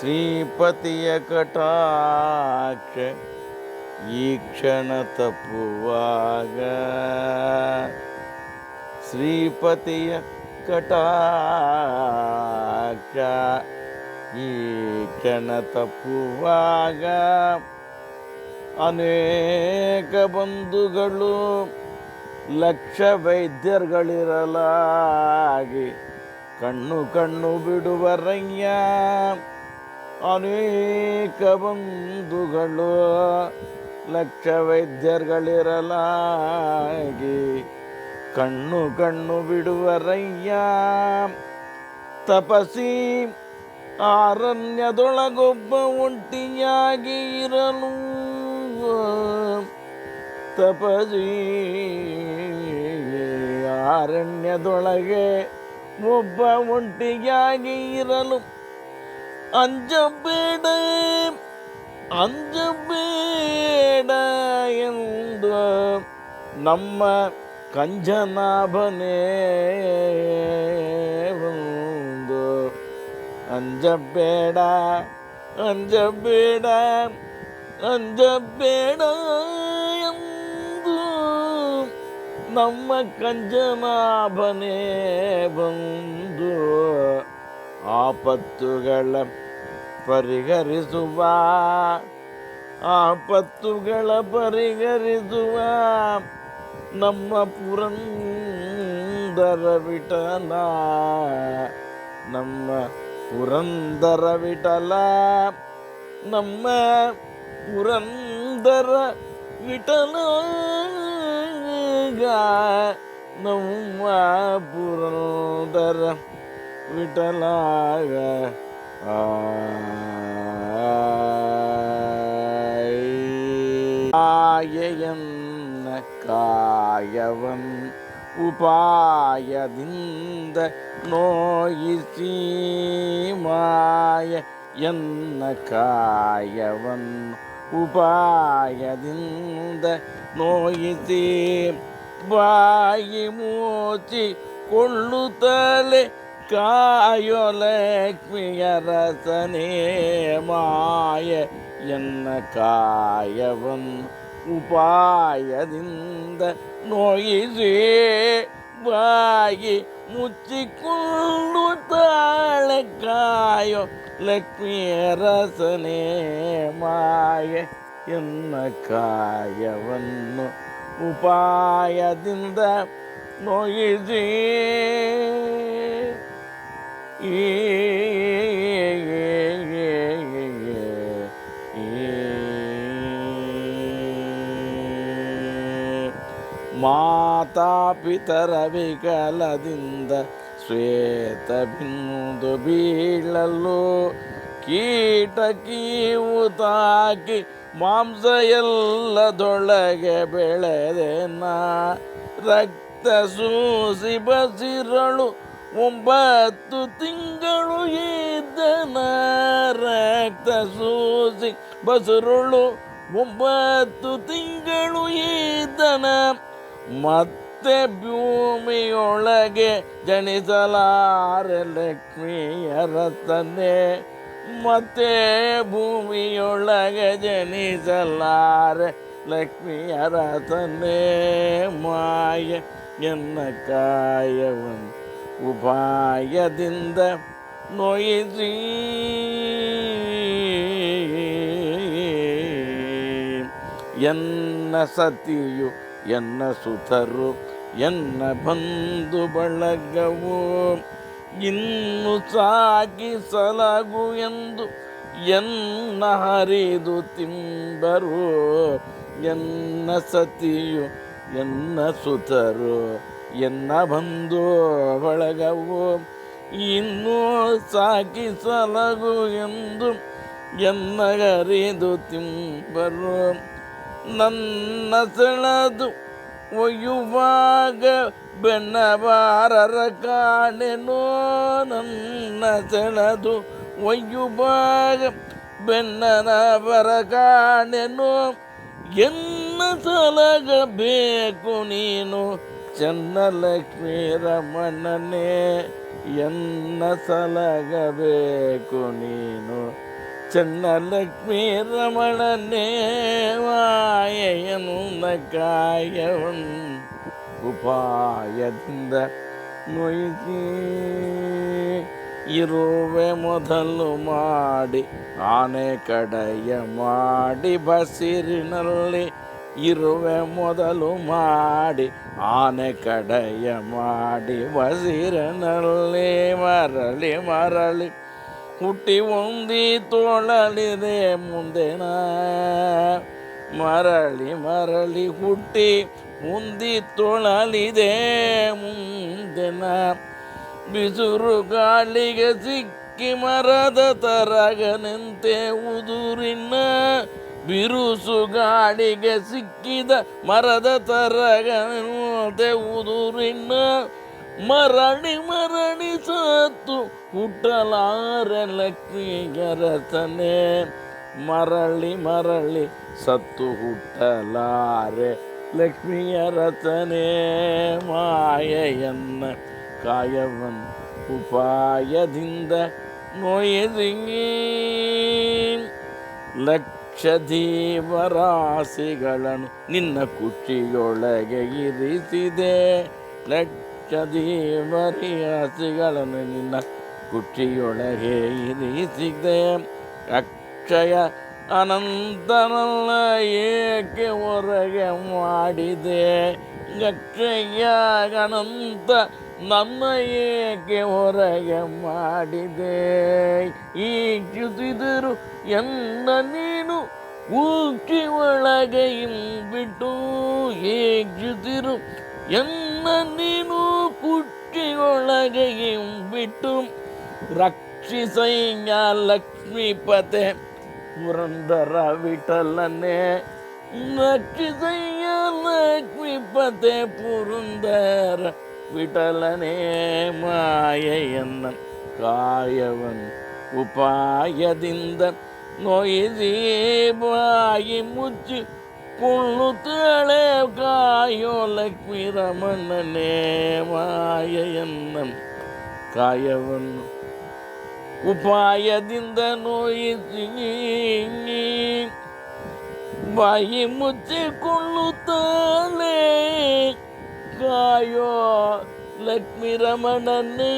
ಶ್ರೀಪತಿಯ ಕಟಾಕ್ಷ ಈ ಕ್ಷಣ ತಪ್ಪುವಾಗ, ಶ್ರೀಪತಿಯ ಕಟಾಕ್ಷ ಈ ಕ್ಷಣ ತಪ್ಪುವಾಗ, ಅನೇಕ ಬಂಧುಗಳು ಲಕ್ಷ ವೈದ್ಯರುಗಳಿರಲಾಗಿ ಕಣ್ಣು ಕಣ್ಣು ಬಿಡುವರಯ್ಯ. ಅನೇಕ ಬಂಧುಗಳು ಲಕ್ಷ ವೈದ್ಯರುಗಳಿರಲಾಗಿ ಕಣ್ಣು ಕಣ್ಣು ಬಿಡುವರಯ್ಯ. ತಪಸಿ ಅರಣ್ಯದೊಳಗೊಬ್ಬ ಒಂಟಿಯಾಗಿ ಇರಲು, ತಪಸಿ ಅರಣ್ಯದೊಳಗೆ ಒಬ್ಬ ಒಂಟಿಯಾಗಿ ಇರಲು ಅಂಜಬೇಡ ಅಂಜಬೇಡ ಎಂದು ನಮ್ಮ ಕಂಜನಾಭನೇ ಒಂದು. ಅಂಜಬೇಡ ಅಂಜಬೇಡ ಅಂಜಬೇಡ ಎಂದು ನಮ್ಮ ಕಂಜನಾಭನೇ ಬಂದು ಆಪತ್ತುಗಳ ಪರಿಹರಿಸುವ, ಆಪತ್ತುಗಳ ಪರಿಹರಿಸುವ ನಮ್ಮ ಪುರಂದರ ವಿಠಲ, ನಮ್ಮ ಪುರಂದರ ವಿಠಲ, ನಮ್ಮ ಪುರಂದರ ವಿಠಲ, ನಮ್ಮ ಪುರಂದರ ವಿಠಲ. ಆಯೆಯನ್ನ ಕಾಯವನ್ ಉಪಾಯದಿಂದ ನೋಯಿಸಿ, ಮಾಯ ಎನ್ನ ಕಾಯವನ್ ಉಪಾಯದಿಂದ ನೋಯಿಸಿ, ಬಾಯಿ ಮುಚ್ಚಿ ಕೊಳ್ಳುತ್ತಲೇ ಕಾಯೋ ಲಕ್ಷ್ಮಿಯ ರಸನೇ. ಮಾಯ ಎನ್ನ ಕಾಯವನ್ನು ಉಪಾಯದಿಂದ ನೋಯಿಸಿ, ಬಾಯಿ ಮುಚ್ಚಿಕೊಳ್ಳುತ್ತಾಳೆ ಕಾಯೋ ಲಕ್ಷ್ಮಿಯ ರಸನೇ. ಮಾಯ ಎನ್ನ ಕಾಯವನ್ನು ಉಪಾಯದಿಂದ ನೋಯಿಸಿ, ಮಾತಾಪಿತರ ವಿಕಲದಿಂದ ಶ್ವೇತ ಬಿಂದು ಬೀಳಲು, ಕೀಟ ಕೀವು ತಾಕಿ ಮಾಂಸ ಎಲ್ಲದೊಳಗೆ ಬೆಳೆದೆನ. ರಕ್ತ ಸೂಸಿ ಬಸಿರಳು 9 ತಿಂಗಳು ಇದ್ದನ, ರಕ್ತ ಸೂಸಿ ಬಸಿರಳು 9 ತಿಂಗಳು ಇದ್ದನ. ಮತ್ತೆ ಭೂಮಿಯೊಳಗೆ ಜನಿಸಲಾರೆ ಲಕ್ಷ್ಮಿಯ ರಸನೆ, ಮತ್ತೆ ಭೂಮಿಯೊಳಗೆ ಜನಿಸಲಾರೆ ಲಕ್ಷ್ಮಿಯ ರಸನೆ. ಮಾಯ ಎನ್ನ ಕಾಯವನ್ನು ಉಪಾಯದಿಂದ ನೋಯಿಸಿ, ಎನ್ನ ಸತಿಯು ಎನ್ನ ಸುತರು ಎನ್ನ ಬಂಧು ಬಳಗವು ಇನ್ನು ಸಾಗಿ ಸಲಗು ಎಂದು ಎನ್ನ ಹರಿದು ತಿಂಬರು. ಎನ್ನ ಸತಿಯು ಎನ್ನ ಸುತರು ಎನ್ನ ಬಂಧು ಬಳಗವು ಇನ್ನೂ ಸಾಗಿ ಸಲಗು ಎಂದು ಎನ್ನ ಹರಿದು ತಿಂಬರು. ನನ್ನ ಸೆಳೆದು ಒಯ್ಯುವಾಗ ಬೆನ್ನಬಾರರ ಕಾಣೆನೋ, ನನ್ನ ಸೆಳೆದು ಒಯ್ಯುವಾಗ ಬೆನ್ನಬರ ಕಾಣೆನೋ. ಎನ್ನ ಸಲಗಬೇಕು ನೀನು ಚನ್ನಲಕ್ಷ್ಮೀ ರಮಣನೇ, ಎನ್ನ ಸಲಗಬೇಕು ನೀನು ಚೆನ್ನಲಕ್ಷ್ಮೀ ರಮಣನೇ ಮಾಯೆಯನ್ನು ಕಾಯವನ್ ಉಪಾಯದಿಂದ ನೋಯಿಸಿ ಇರುವೆ ಮೊದಲು ಮಾಡಿ ಆನೆ ಕಡೆಯ ಮಾಡಿ ಬಸಿರಿನಲ್ಲಿ ಇರುವೆ ಮೊದಲು ಮಾಡಿ ಆನೆ ಕಡೆಯ ಮಾಡಿ ಬಸಿರಿನಲ್ಲಿ ಮರಳಿ ಮರಳಿ ಹುಟ್ಟಿ ಒಂದಿ ತೋಳಲಿದೆ ಮುಂದೆನ ಮರಳಿ ಮರಳಿ ಹುಟ್ಟಿ ಮುಂದಿ ತೊಳಲಿದೆ ಮುಂದೆನ ಬಿಸುರು ಗಾಳಿಗೆ ಸಿಕ್ಕಿ ಮರದ ತರಗನಂತೆ ಉದುರಿನ ಬಿರುಸು ಗಾಳಿಗೆ ಸಿಕ್ಕಿದ ಮರದ ತರಗನಂತೆ ಉದುರಿನ ಮರಳಿ ಮರಳಿ ಸತ್ತು ಹುಟ್ಟಲಾರೆ ಲಕ್ಷ್ಮೀಗರತನೆ ಮರಳಿ ಮರಳಿ ಸತ್ತು ಹುಟ್ಟಲಾರೆ ಲಕ್ಷ್ಮಿಯ ರಚನೆ ಮಾಯೆಯನ್ನ ಕಾಯವನ್ ಉಪಾಯದಿಂದ ನೋಯಿಸಿ ಲಕ್ಷ ಜೀವರಾಶಿಗಳನ್ನು ನಿನ್ನ ಕುಚಿಯೊಳಗೆ ಇರಿಸಿದೆ ಲಕ್ಷ ಜೀವರಾಶಿಗಳನ್ನು ನಿನ್ನ ಕುಚಿಯೊಳಗೆ ಇರಿಸಿದೆ ಅಕ್ಷಯ ಅನಂತನಲ್ಲ ಏಕೆ ಹೊರಗೆ ಮಾಡಿದೆ ಅಕ್ಷಯ ಅನಂತ ನನ್ನ ಏಕೆ ಹೊರಗೆ ಮಾಡಿದೆ ಈಕ್ಷಿಸಿದರು ಎನ್ನ ನೀನು ಕೂಚಿ ಒಳಗೆ ಬಿಟ್ಟು ಈಕ್ಷಿಸಿರು ಎನ್ನ ನೀನು ಕುಚ್ಚಿ ಒಳಗೆ ಬಿಟ್ಟು ರಕ್ಷಿಸಯ್ಯ ಲಕ್ಷ್ಮೀಪತೆ ಪುರಂದರ ವಿಠಲನೆ ರಕ್ಷಿಸಯ್ಯ ಲಕ್ಷ್ಮೀಪತೆ ಪುರಂದರ ವಿಠಲನೆ ಮಾಯೆಯನ್ನ ಕಾಯವನ್ ಉಪಾಯದಿಂದ ನೋಯಿಸಿ ಬಾಯಿ ಮುಚ್ಚಿ ಕುಳ್ಳುತ್ತಾಳೆ ಕಾಯೋ ಲಕ್ಷ್ಮೀ ರಮಣನೇ ಮಾಯೆಯನ್ನ ಕಾಯವನ್ನು ಉಪಾಯದಿಂದ ನೋಯಿಸಿ ಬಾಯಿ ಮುಚ್ಚಿಕೊಳ್ಳುತ್ತಾಳೆ ಕಾಯೋ ಲಕ್ಷ್ಮೀ ರಮಣನೇ.